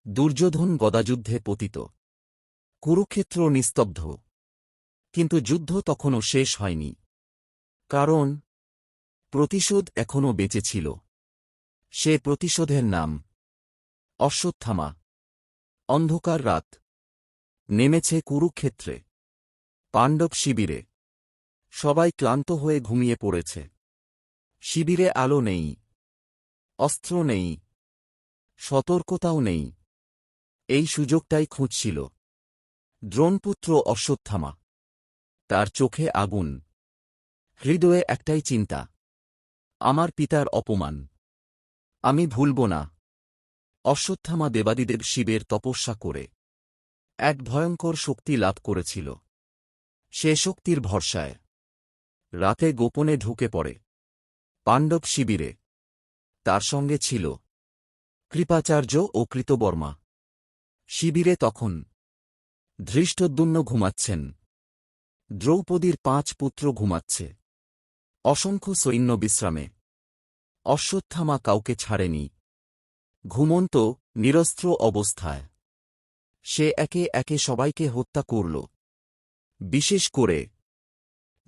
দুর্যোধন গদাযুদ্ধে পতিত। কুরুক্ষেত্র নিস্তব্ধ। কিন্তু যুদ্ধ তখনও শেষ হয়নি। কারণ প্রতিশোধ এখনও বেঁচে ছিল। সে প্রতিশোধের নাম অশ্বত্থামা। অন্ধকার রাত নেমেছে কুরুক্ষেত্রে, পাণ্ডব শিবিরে। সবাই ক্লান্ত হয়ে ঘুমিয়ে পড়েছে। শিবিরে আলো নেই, অস্ত্র নেই, সতর্কতাও নেই। এই সুযোগটাই খুঁজছিল দ্রোণপুত্র অশ্বত্থামা। তার চোখে আগুন, হৃদয়ে একটাই চিন্তা, আমার পিতার অপমান আমি ভুলব না। অশ্বত্থামা দেবাদিদেব শিবের তপস্যা করে এক ভয়ঙ্কর শক্তি লাভ করেছিল। সে শক্তির ভরসায় রাতে গোপনে ঢুকে পড়ে পাণ্ডব শিবিরে। তার সঙ্গে ছিল কৃপাচার্য ও কৃতবর্মা। শিবিরে তখন ধৃষ্টদ্যুম্ন ঘুমাচ্ছেন, দ্রৌপদীর 5 পুত্র ঘুমাচ্ছে, অসংখ্য সৈন্য বিশ্রামে। অশ্বত্থামা কাউকে ছাড়েনি, ঘুমন্ত নিরস্ত্র অবস্থায়। সে একে একে সবাইকে হত্যা করল, বিশেষ করে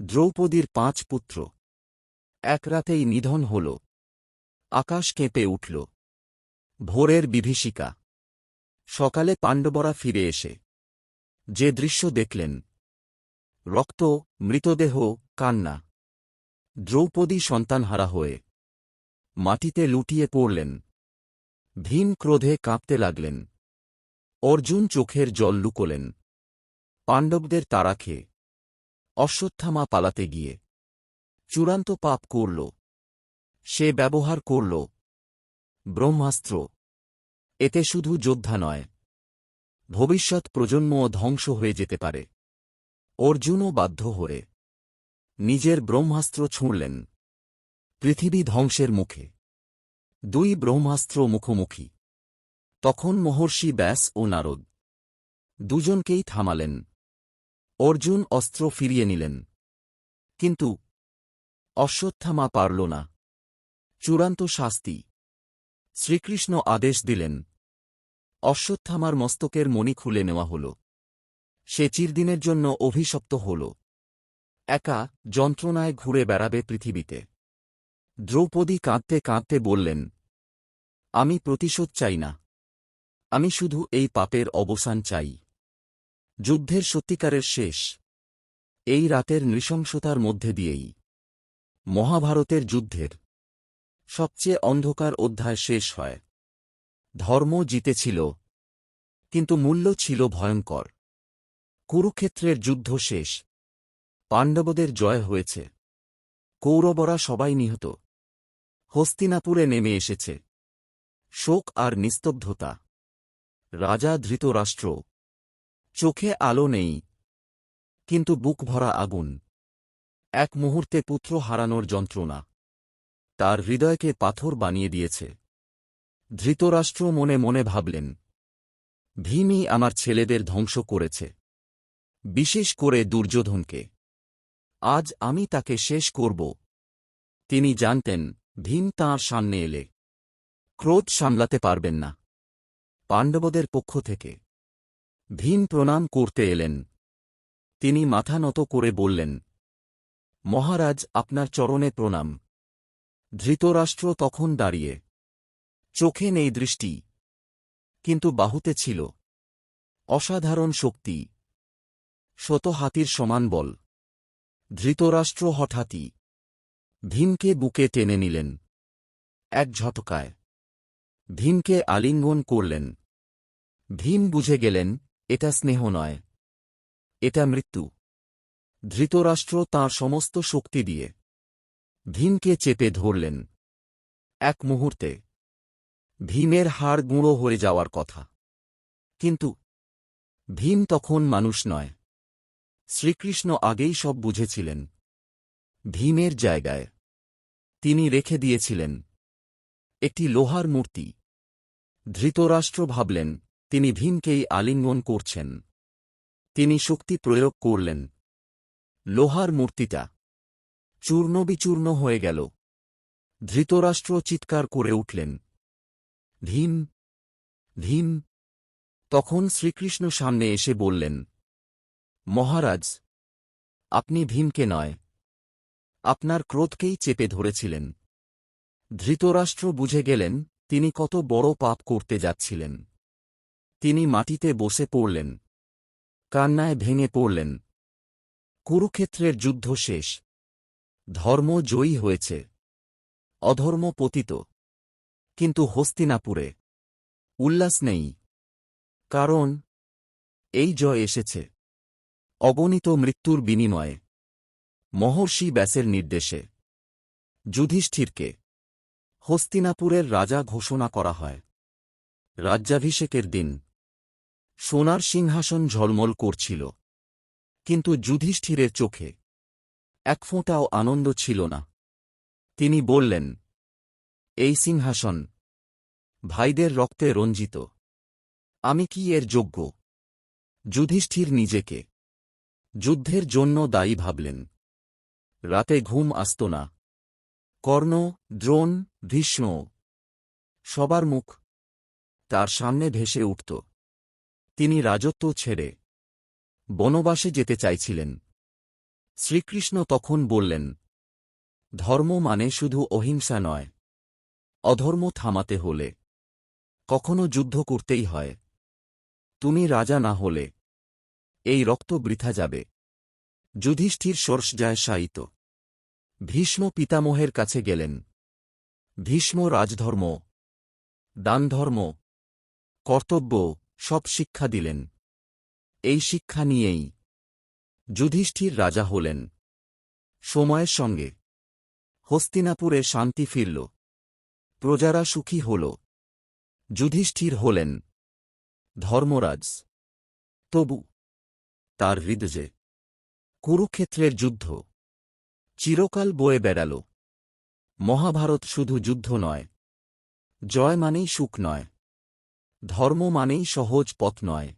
দ্রৌপদীর 5 পুত্র। এক রাতেই নিধন হল। আকাশ কেঁপে উঠল। ভোরের বিভীষিকা। সকালে পাণ্ডবরা ফিরে এসে যে দৃশ্য দেখলেন, রক্ত, মৃতদেহ, কান্না। দ্রৌপদী সন্তানহারা হয়ে মাটিতে লুটিয়ে পড়লেন। ভীম ক্রোধে কাঁপতে লাগলেন। অর্জুন চোখের জল লুকোলেন। পাণ্ডবদের তাড়া খেয়ে অশ্বত্থামা পালাতে গিয়ে চূড়ান্ত পাপ করল। সে ব্যবহার করল ব্রহ্মাস্ত্র। এতে শুধু যোদ্ধা নয়, ভবিষ্যৎ প্রজন্মও ধ্বংস হয়ে যেতে পারে। অর্জুনও বাধ্য হয়ে নিজের ব্রহ্মাস্ত্র ছুঁড়লেন। পৃথিবী ধ্বংসের মুখে। 2 ব্রহ্মাস্ত্র মুখোমুখি। তখন মহর্ষি ব্যাস ও নারদ দুজনকেই থামালেন। অর্জুন অস্ত্র ফিরিয়ে নিলেন, কিন্তু অশ্বত্থামা পারল না। চূড়ান্ত শাস্তি। শ্রীকৃষ্ণ আদেশ দিলেন, অশ্বত্থামার মস্তকের মণি খুলে নেওয়া হল। সে চিরদিনের জন্য অভিশপ্ত হল। একা যন্ত্রণায় ঘুরে বেড়াবে পৃথিবীতে। দ্রৌপদী কাঁদতে কাঁদতে বললেন, আমি প্রতিশোধ চাই না। আমি শুধু এই পাপের অবসান চাই। যুদ্ধের সত্যিকারের শেষ এই রাতের নৃশংসতার মধ্যে দিয়েই। মহাভারতের যুদ্ধের সবচেয়ে অন্ধকার অধ্যায় শেষ হয়। ধর্ম জিতেছিল, কিন্তু মূল্য ছিল ভয়ঙ্কর। কুরুক্ষেত্রের যুদ্ধ শেষ। পাণ্ডবদের জয় হয়েছে। কৌরবরা সবাই নিহত। হস্তিনাপুরে নেমে এসেছে শোক আর নিস্তব্ধতা। রাজা ধৃতরাষ্ট্র, চোখে আলো নেই, কিন্তু বুক ভরা আগুন। এক মুহূর্তে পুত্র হারানোর যন্ত্রণা তার হৃদয়কে পাথর বানিয়ে দিয়েছে। ধৃতরাষ্ট্র মনে মনে ভাবলেন, ভীমই আমার ছেলেদের ধ্বংস করেছে, বিশেষ করে দুর্যোধনকে। আজ আমি তাকে শেষ করব। তিনি জানতেন, ভীম তাঁর সামনে এলে ক্রোধ সামলাতে পারবেন না। পাণ্ডবদের পক্ষ থেকে ভীম প্রণাম করতে এলেন। তিনি মাথা নত করে বললেন, মহারাজ, আপনার চরণে প্রণাম। ধৃতরাষ্ট্র তখন দাঁড়িয়ে। চোখে নেই দৃষ্টি, কিন্তু বাহুতে ছিল অসাধারণ শক্তি, শত হাতির সমান বল। ধৃতরাষ্ট্র হঠাৎই ভীমকে বুকে টেনে নিলেন। এক ঝটকায় ভীমকে আলিঙ্গন করলেন। ভীম বুঝে গেলেন, এটা স্নেহ নয়, এটা মৃত্যু। ধৃতরাষ্ট্র তাঁর সমস্ত শক্তি দিয়ে ভীমকে চেপে ধরলেন। এক মুহূর্তে ভীমের হাড় গুঁড়ো হয়ে যাওয়ার কথা, কিন্তু ভীম তখন মানুষ নয়। শ্রীকৃষ্ণ আগেই সব বুঝেছিলেন। ভীমের জায়গায় তিনি রেখে দিয়েছিলেন একটি লোহার মূর্তি। ধৃতরাষ্ট্র ভাবলেন, তিনি ভীমকেই আলিঙ্গন করছেন। তিনি শক্তি প্রয়োগ করলেন। লোহার মূর্তিটা চূর্ণবিচূর্ণ হয়ে গেল। ধৃতরাষ্ট্র চিৎকার করে উঠলেন, ভীম, ভীম! তখন শ্রীকৃষ্ণ সামনে এসে বললেন, মহারাজ, আপনি ভীমকে নয়, আপনার ক্রোধকেই চেপে ধরেছিলেন। ধৃতরাষ্ট্র বুঝে গেলেন তিনি কত বড় পাপ করতে যাচ্ছিলেন। তিনি মাটিতে বসে পড়লেন, কান্নায় ভেঙে পড়লেন। কুরুক্ষেত্রের যুদ্ধ শেষ। ধর্ম জয়ী হয়েছে, অধর্ম পতিত। কিন্তু হস্তিনাপুরে উল্লাস নেই। কারণ এই জয় এসেছে অগণিত মৃত্যুর বিনিময়ে। মহর্ষি ব্যাসের নির্দেশে যুধিষ্ঠিরকে হস্তিনাপুরের রাজা ঘোষণা করা হয়। রাজ্যাভিষেকের দিন সোনার সিংহাসন ঝলমল করছিল, কিন্তু যুধিষ্ঠিরের চোখে এক ফোঁটাও আনন্দ ছিল না। তিনি বললেন, এই সিংহাসন ভাইদের রক্তে রঞ্জিত, আমি কি এর যোগ্য? যুধিষ্ঠির নিজেকে যুদ্ধের জন্য দায়ী ভাবলেন। রাতে ঘুম আসত না। কর্ণ, দ্রোণ, ভীষ্ম সবার মুখ তার সামনে ভেসে উঠত। তিনি রাজত্ব ছেড়ে বনবাসে যেতে চাইছিলেন। শ্রীকৃষ্ণ তখন বললেন, ধর্ম মানে শুধু অহিংসা নয়। অধর্ম থামাতে হলে কখনো যুদ্ধ করতেই হয়। তুমি রাজা না হলে এই রক্ত বৃথা যাবে। যুধিষ্ঠির শর্ষযায় শায়িত। ভীষ্ম পিতামহের কাছে গেলেন। ভীষ্ম রাজধর্ম, দানধর্ম, কর্তব্য সব শিক্ষা দিলেন। এই শিক্ষা নিয়েই যুধিষ্ঠির রাজা হলেন। সময়ের সঙ্গে হস্তিনাপুরে শান্তি ফিরল, প্রজারা সুখী হল। যুধিষ্ঠির হলেন ধর্মরাজ। তবু তার হৃদয়ে কুরুক্ষেত্রের যুদ্ধ চিরকাল বয়ে বেড়াল। মহাভারত শুধু যুদ্ধ নয়, জয় মানেই সুখ নয়, ধর্ম মানেই সহজ পথ নয়।